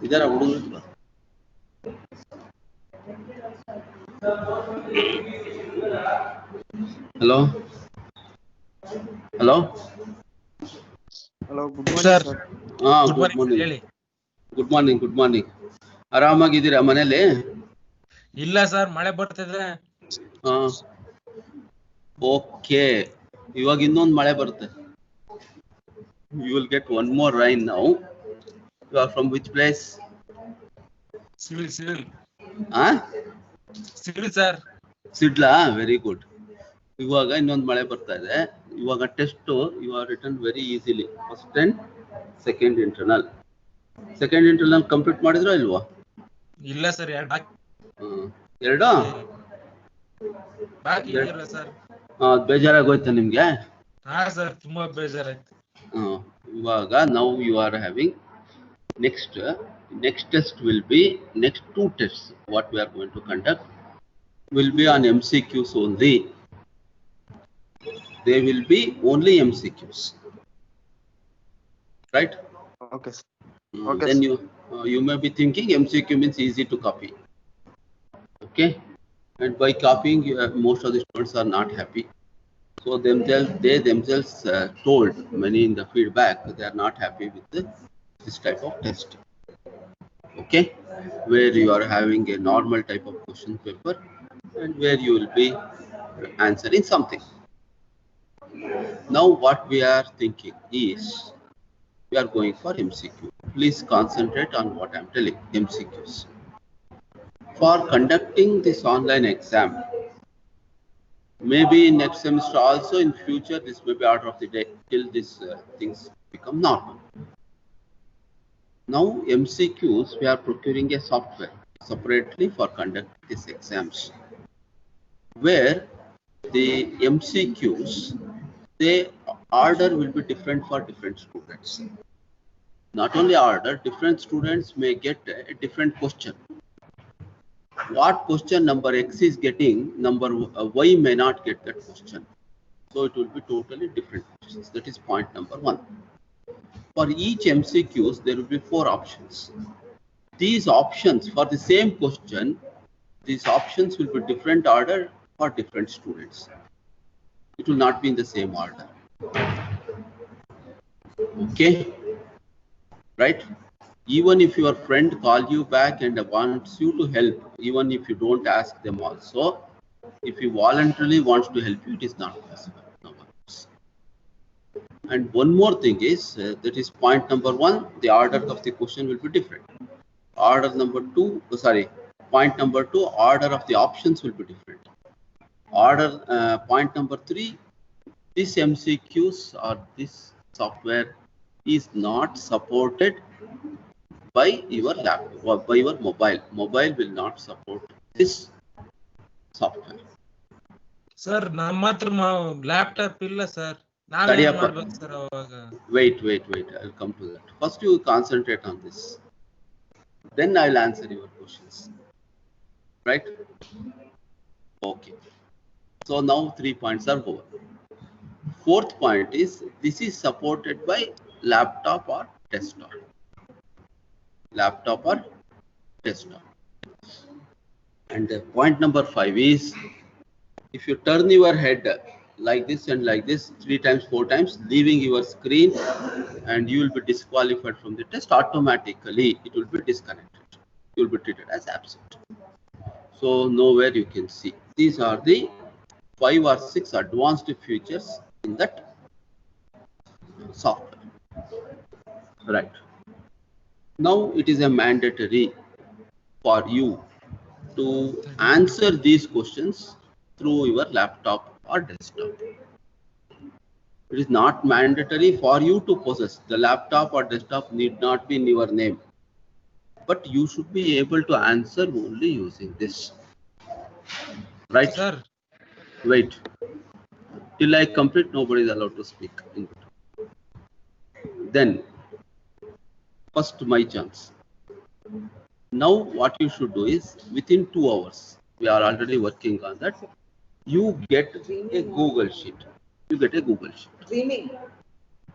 इधर हुडुगರು hello hello hello good morning sir sir हाँ गुड गुड ಮಾರ್ನಿಂಗ್ ಮಾರ್ನಿಂಗ್ ಹೇಳಿ. ಗುಡ್ ಮಾರ್ನಿಂಗ್ ಆರಾಮಾಗಿದ್ದೀರಾ ಮನೇಲಿ? ಇಲ್ಲ ಸರ್, ಮಳೆ ಬರ್ತಿದೆ. ಓಕೆ, ಇವಾಗ ಇನ್ನೊಂದು ಮಳೆ ಬರುತ್ತೆ. You will get one more rain now. You are from which place? Civil Huh? Sir. ಸಿಡ್ಲಾ? Very good. ಇವಾಗ ಇನ್ನೊಂದು ಮಳೆ ಬರ್ತಾ ಇದೆ. ಇವಾಗ test you are return very easily. First and second internal complete ಮಾಡಿದ್ರೋ ಇಲ್ವಾ? ಇಲ್ಲ ಸರ್, ಎರಡು ಬಾಕಿ ಇದೆಯಲ್ಲ ಸರ್. ಬೇಜಾರಾಗೋಯ್ತಾ ನಿಮ್ಗೆ? ಹಾ ಸರ್, ತುಂಬಾ ಬೇಜಾರಾಯ್ತು. ಇವಾಗ now you are having next test will be next two tests. What we are going to conduct will be on MCQs only. They will be only MCQs, right? Okay sir. Then you may be thinking MCQ means easy to copy. Okay, and by copying most of the students are not happy. So they themselves told many in the feedback they are not happy with this type of test. Okay, where you are having a normal type of question paper and where you will be answering something. Now what we are thinking is we are going for MCQ. Please concentrate on what I am telling. MCQs. For conducting this online exam, maybe next semester also, in future this may be order of the day till these things become normal. Now MCQs, we are procuring a software separately for conducting these exams, where the MCQs, the order will be different for different students. Not only order, different students may get a different question. What question number X is getting, number Y may not get that question. So it will be totally different questions. That is point number one. For each MCQs, there will be 4 options. These options for the same question, these options will be different order for different students. It will not be in the same order. Okay, right? Even if your friend calls you back and wants you to help, even if you don't ask them also, if he voluntarily wants to help you, it is not possible. No worries. And one more thing is, that is point number 1, the order of the question will be different. Order number 2, point number 2, order of the options will be different. Point number 3, this MCQs or this software is not supported by your laptop or by your mobile. Mobile will not support this software. Sir, ನಮ್ಮ ಹತ್ರ laptop ಇಲ್ಲ sir. ತಡಿಯಪ್ಪ. ಮಾಡ್ಬೇಕು sir ಅವಾಗ? Wait. I'll come to that. First you concentrate on this. Then I'll answer your questions. Right? Okay. So now 3 points are over. 4th point is, this is supported by laptop or desktop. And point number 5 is, if you turn your head like this and like this 3 times 4 times, leaving your screen, and you will be disqualified from the test automatically. It will be disconnected. You will be treated as absent. So nowhere you can see. These are the 5 or 6 advanced features in that software. Right. Now it is a mandatory for you to answer these questions through your laptop or desktop. It is not mandatory for you to possess. The laptop or desktop need not be in your name, but you should be able to answer only using this. Right? Sir. Wait. Till I complete, nobody is allowed to speak. Then, first my chance. Now what you should do is, within 2 hours, we are already working on that, you get a Google Sheet. you get a Google Sheet.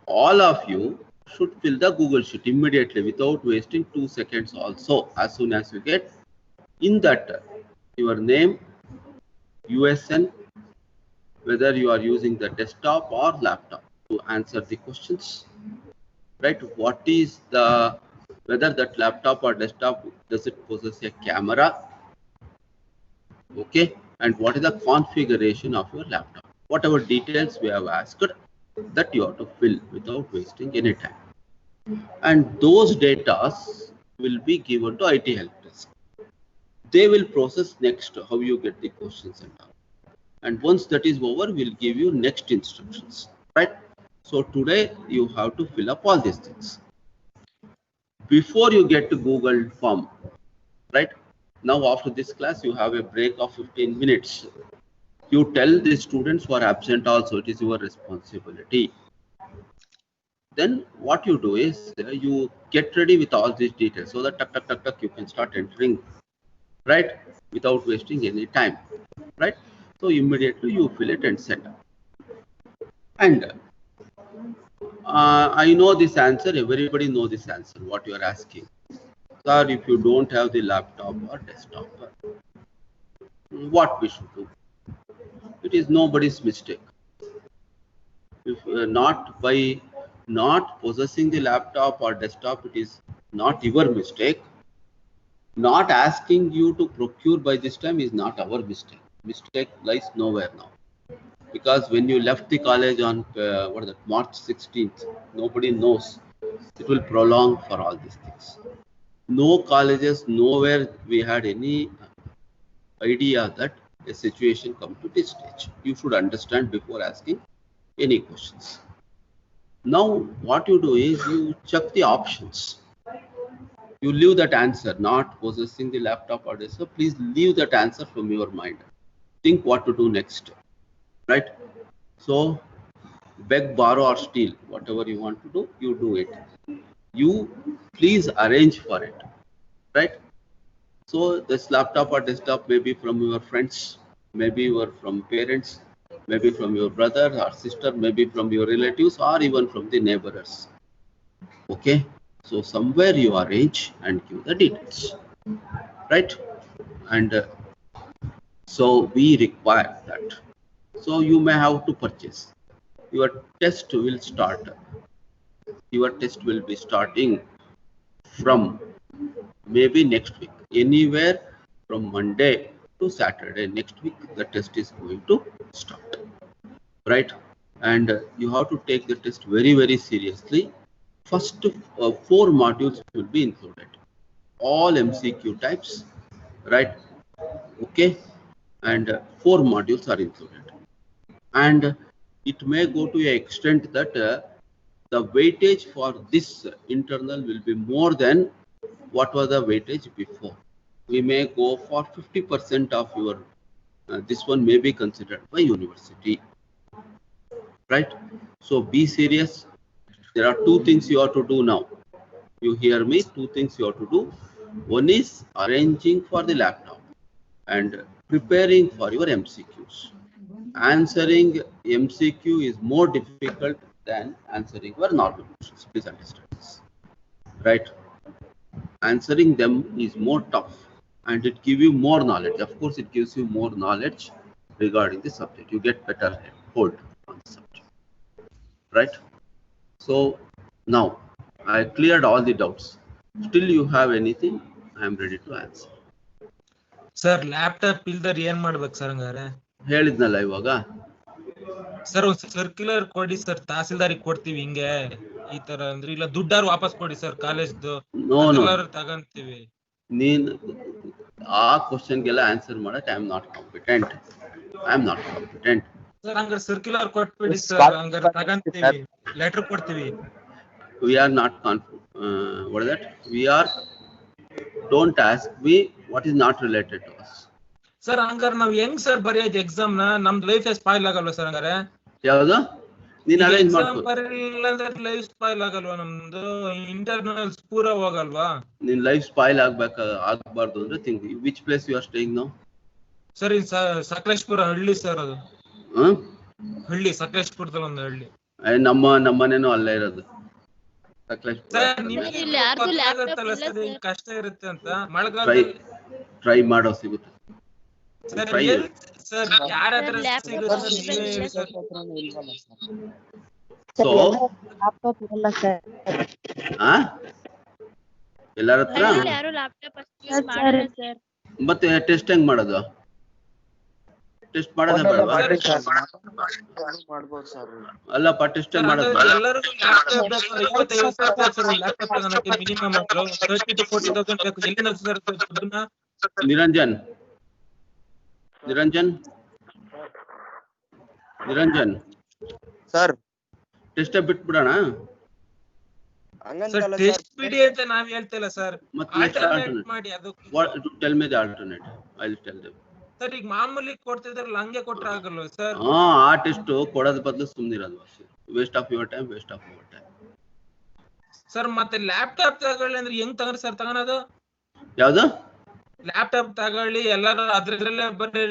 All of you should fill the Google Sheet immediately without wasting 2 seconds also. As soon as you get in that your name, USN, whether you are using the desktop or laptop to answer the questions, right? What is the, whether that laptop or desktop, does it possess a camera? Okay, and what is the configuration of your laptop? Whatever details we have asked, that you have to fill without wasting any time. And those data will be given to IT help desk. They will process next how you get the questions and all. And once that is over, we'll give you next instructions, right? So today you have to fill up all these things before you get to Google form, right? Now after this class, you have a break of 15 minutes. You tell the students who are absent also, it is your responsibility. Then what you do is you get ready with all these details so that tuck, you can start entering, right? Without wasting any time, right? So immediately you fill it and send. And I know this answer, everybody know this answer, what you are asking. Sir, if you don't have the laptop or desktop, what we should do? It is nobody's mistake. If not by not possessing the laptop or desktop, it is not your mistake. Not asking you to procure by this time is not our mistake. Mistake lies nowhere now. Because when you left the college on March 16th, nobody knows. It will prolong for all these things. No colleges, nowhere we had any idea that a situation come to this stage. You should understand before asking any questions. Now what you do is you check the options. You leave that answer, not possessing the laptop or desktop. Please leave that answer from your mind. Think what to do next, right? So beg, borrow or steal, whatever you want to do, you do it. You please arrange for it, right? So this laptop or desktop may be from your friends, maybe you are from parents, maybe from your brother or sister, maybe from your relatives or even from the neighbors. Okay, so somewhere you arrange and give the details, right? And so we require that. So you may have to purchase. Your test will start. Your test will be starting from maybe next week, anywhere from Monday to Saturday next week. The test is going to start, right? And you have to take the test very, very seriously. First 4 modules will be included, all MCQ types, right? Okay, and 4 modules are included, and it may go to an extent that the weightage for this internal will be more than what was the weightage before. We may go for 50% of your this one may be considered by university, right? So be serious. There are 2 things you have to do now. You hear me? 2 things you have to do. One is arranging for the laptop and preparing for your MCQs. Answering MCQ is more difficult than answering your normal questions. Please understand this, right? Answering them is more tough and it gives you more knowledge. Of course, it gives you more knowledge regarding the subject. You get better hold on the subject, right? So now I cleared all the doubts. Still you have anything? I am ready to answer. Sir, laptop ಇಲ್ದರ್ ಏನ್ ಮಾಡ್ಬೇಕು sir ಹಂಗಾರೆ? ಹೇಳಿದ್ನಲ್ಲ ಇವಾಗ. Sir ಒಂದು circular ಕೊಡಿ sir, ತಹಸೀಲ್ದಾರಿಗೆ ಕೊಡ್ತೀವಿ ಹಿಂಗೆ ಈ ತರ ಅಂದ್ರೆ, ಇಲ್ಲ ದುಡ್ಡಾರು ವಾಪಸ್ ಕೊಡಿ ಸರ್ ಕಾಲೇಜ್ದು, ತಗಂತೀವಿ. ನೀನ್ ಆ ಕ್ವಶನ್ಗೆಲ್ಲ ಆನ್ಸರ್ ಮಾಡಕ್ I am not competent. Sir ಹಂಗಾರೆ ಸರ್ಕ್ಯುಲರ್ ಕೊಟ್ಬಿಡಿ ಸರ್, ಹಂಗಾರೆ ತಗಂತೀವಿ, ಲೆಟರ್ ಕೊಡ್ತೀವಿ. We are not what is that? Don't ask me what is not related to us. Sir ಹಂಗಾರೆ ನಾವ್ ಹೆಂಗ್ ಸರ್ ಬರೆಯೋದು ಎಕ್ಸಾಮ್ ನ? ನಮ್ದು ಲೈಫ್ ಸ್ಪಾಯ್ಲ್ ಆಗಲ್ವಾ ಸರ್ ಹಂಗಾರೆ? ಯಾವುದು? ನೀನ್ ಅರೇಂಜ್ ಮಾಡ್ಕೊ. ಬರಲಿಲ್ಲ ಅಂದ್ರೆ ಲೈಫ್ ಸ್ಪಾಯ್ಲ್ ಆಗಲ್ವಾ ನಮ್ದು? ಇಂಟರ್ನಲ್ಸ್ ಪೂರ ಹೋಗಲ್ವಾ? ನಿನ್ ಲೈಫ್ ಸ್ಪಾಯ್ಲ್ ಆಗ್ಬಾರ್ದು ಅಂದ್ರೆ think which place you are staying now? Sir Sakleshpur ಹಳ್ಳಿ ಸರ್ ಅದು. ಹಳ್ಳಿ ಸಕಲೇಶ್ಪುರದಲ್ಲಿ ಒಂದು ಹಳ್ಳಿ. ನಮ್ಮನೇನು ಅಲ್ಲೇ ಇರೋದು ಸಕಲೇಶ್ಪುರ. ಸರ್ ನಿಮ್ಗೆ ಇಲ್ಲಿ ಯಾರ್ದು ಲ್ಯಾಪ್ಟಾಪ್ ಗೊತ್ತಾಗತ್ತಲ್ಲ ಇಲ್ಲ ಸರ್ ಸರ್. ಹಿಂಗ್ ಕಷ್ಟ ಇರುತ್ತೆ ಅಂತ ಮಳೆಗಾಲದಲ್ಲಿ. ಟ್ರೈ ಮಾಡೋ ಸಿಗುತ್ತೆ. ಸರ್ try ಎಲ್ ಸರ್ ಯಾರ ಹತ್ರ ಸರ್, ಲ್ಯಾಪ್ಟಾಪ್ ಸಿಗುತ್ತೆ ಇಲ್ಲ ನೀವೇ ಹೇಳಿ ಸರ್. ಸರ್. ಸೊ ಲ್ಯಾಪ್ಟಾಪ್ ಇರಲ್ಲ ಸರ್. ಎಲ್ಲಾರ ಹತ್ರ ಹಳ್ಳಿಲಿ ಯಾರು ಲ್ಯಾಪ್ಟಾಪ್ ಅಷ್ಟು ಯೂಸ್ ಮಾಡಲ್ಲ ಸರ್. ಮತ್ತೆ ಟೆಸ್ಟ್ ಹೆಂಗ್ ಮಾಡೋದು? ಟೆಸ್ಟ್ ಮಾಡೋದೇ ಬೇಡವಾ? ಮಾಡ್ಬೋದು ಸರ್. ಅಲ್ಲಪ್ಪ ಟೆಸ್ಟ್ ಹೆಂಗ್ ಮಾಡೋದು ಬೇಡ? ಎಲ್ಲರೂ ಲ್ಯಾಪ್ಟಾಪ್ ಬೇಕು ಸರ್. 55,000 ಸರ್ ಲ್ಯಾಪ್ಟಾಪ್ ತಗೊಳಕ್ಕೆ ಮಿನಿಮಮ್ 30 to 40,000 ಬೇಕು. ಎಲ್ಲಿಂದ ಸರ್ ದುಡ್ಡನ್ನ? ನಿರಂಜನ್ ಸರ್ ಟೆಸ್ಟ್ ಬಿಟ್ಬಿಡೋಣ. ಸರ್ ಹಂಗಂತಲ್ಲ ಟೆಸ್ಟ್ ಬಿಡಿ ಅಂತ ನಾವ್ ಹೇಳ್ತಿಲ್ಲ ಸರ್. ಮತ್ತೆ ಆಲ್ಟರ್ನೇಟ್ ಮಾಡಿ ಅದು. Tell me the alternate. I will tell them. Sir ಈಗ ಮಾಮೂಲಿ ಕೊಡ್ತಿದ್ರಲ್ಲ ಹಂಗೆ ಕೊಟ್ರೆ ಆಗಲ್ವ ಸರ್? ಆ ಟೆಸ್ಟ್ ಕೊಡೋದ್ ಬದಲು ಸುಮ್ಮನಿರೋದು ಅಷ್ಟೇ. Waste of your time. Sir ಮತ್ತೆ ಲ್ಯಾಪ್ಟಾಪ್ ತಗೊಳ್ಳಿ ಅಂದ್ರೆ ಹೆಂಗ್ ತಗೊಂಡ್ರಿ ಸರ್ ತಗೊಳೋದು? ಯಾವ್ದು? ಲ್ಯಾಪ್ಟಾಪ್ ತಗೊಳ್ಳಿ ಎಲ್ಲಾರು ಅದ್ರಲ್ಲೇ ಬರೀ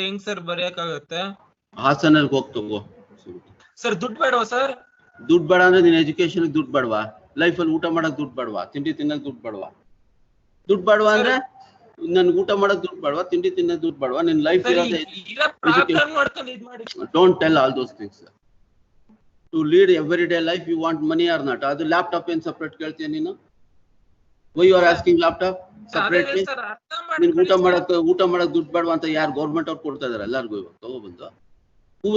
ಹೆಂಗ್ ಸರ್ ಬರೆಯಕ್ಕಾಗತ್ತೆ? ಹಾಸನಲ್ಲಿ ಹೋಗಿ ತಗೋ. ಸರ್ ದುಡ್ಡು ಬೇಡವಾ ಸರ್? ದುಡ್ಡು ಬೇಡ ಅಂದ್ರೆ ನಿನ್ ಎಜುಕೇಶನ್ ದುಡ್ಡು ಬೇಡವಾ? ಲೈಫಲ್ಲಿ ಊಟ ಮಾಡಕ್ ದುಡ್ಡು ಬೇಡವಾ? ತಿಂಡಿ ತಿನ್ನಕ್ ದುಡ್ಡು ಬೇಡವಾ? ದುಡ್ಡು ಬೇಡವಾ ಅಂದ್ರೆ ನನ್ಗೆ ಊಟ ಮಾಡಕ್ ದುಡ್ಡು ಬೇಡವಾ? ತಿಂಡಿ ತಿನ್ನಕ್ ದುಡ್ಡು ಬೇಡವಾ? ನಿನ್ ಲೈಫ್ ಇರೋದೇ. Don't tell all those things. To lead every day life you want money or not. ಅದು ಲ್ಯಾಪ್ಟಾಪ್ ಏನ್ ಸಪ್ರೇಟ್ ಕೇಳ್ತೀಯ ನೀನು? Why you are asking laptop separately? ನಿನ್ಗೆ ಊಟ ಮಾಡಕ್ ದುಡ್ಡು ಬೇಡವಾ ಅಂತ ಯಾರು ಗೌರ್ಮೆಂಟ್ ಅವ್ರು ಕೊಡ್ತಾ ಇದಾರೆ ಎಲ್ಲಾರ್ಗು ಇವಾಗ ತಗೊಬಂದು? Who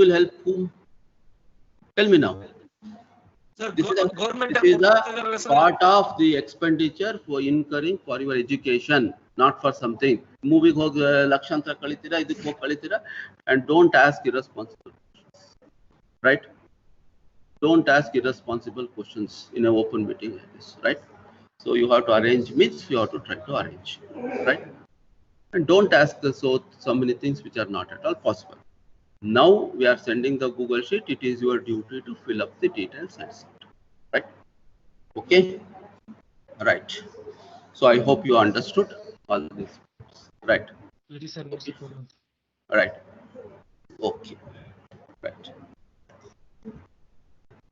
will help whom? Tell me now. This is a part of the expenditure for incurring for your education, not for something. Moving ಹೋಗಿ ಲಕ್ಷಾಂತರ ಕಳಿತೀರಾ, ಇದಕ್ಕೆ ಹೋಗಿ ಕಳಿತೀರಾ, and don't ask irresponsible questions. Right? Don't ask irresponsible questions in an open meeting like this, right? So you have to arrange meets, you have to try to arrange, right? And don't ask so many things which are not at all possible. Now we are sending the Google Sheet. It is your duty to fill up the details and send. Right? Okay? Right. So I hope you understood all this. Right? Sir Right. Okay. Right.